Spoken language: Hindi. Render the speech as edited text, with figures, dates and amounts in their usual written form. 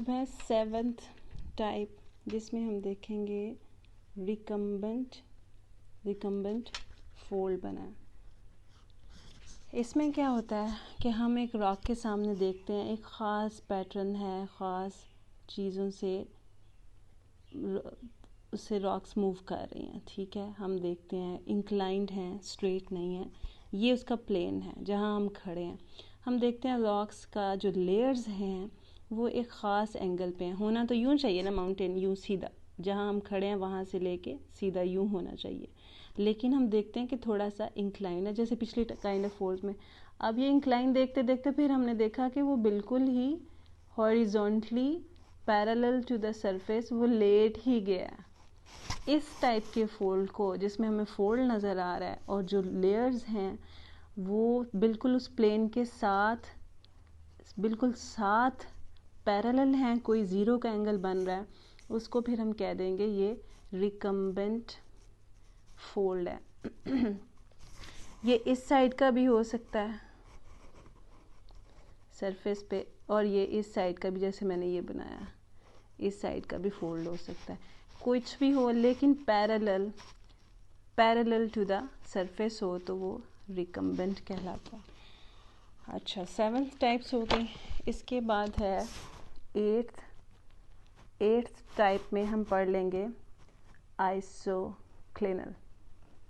अब है 7th टाइप, जिसमें हम देखेंगे रिकम्बेंट फोल्ड बना। इसमें क्या होता है कि हम एक रॉक के सामने देखते हैं एक ख़ास पैटर्न है, ख़ास चीज़ों से उससे रॉक्स मूव कर रही हैं, ठीक है। हम देखते हैं इंक्लाइंड हैं, स्ट्रेट नहीं है, ये उसका प्लेन है जहाँ हम खड़े हैं। हम देखते हैं रॉक्स का जो लेयर्स हैं वो एक ख़ास एंगल पे हैं। होना तो यूँ चाहिए ना, माउंटेन यूँ सीधा, जहाँ हम खड़े हैं वहाँ से लेके सीधा यूँ होना चाहिए, लेकिन हम देखते हैं कि थोड़ा सा इंक्लाइन है, जैसे पिछली काइंड ऑफ फोल्ड में। अब ये इंक्लाइन देखते देखते फिर हमने देखा कि वो बिल्कुल ही horizontally parallel to the surface वो लेट ही गया। इस टाइप के फोल्ड को, जिसमें हमें फोल्ड नज़र आ रहा है और जो लेयर्स हैं वो बिल्कुल उस प्लेन के साथ बिल्कुल साथ पैरेलल हैं, कोई ज़ीरो का एंगल बन रहा है, उसको फिर हम कह देंगे ये रिकम्बेंट फोल्ड है। ये इस साइड का भी हो सकता है सरफेस पे, और ये इस साइड का भी, जैसे मैंने ये बनाया इस साइड का भी फोल्ड हो सकता है, कुछ भी हो, लेकिन पैरेलल टू द सरफेस हो तो वो रिकम्बेंट कहलाता है। अच्छा, 7th टाइप्स हो गई। इसके बाद है 8th टाइप में हम पढ़ लेंगे आइसोक्लिनल।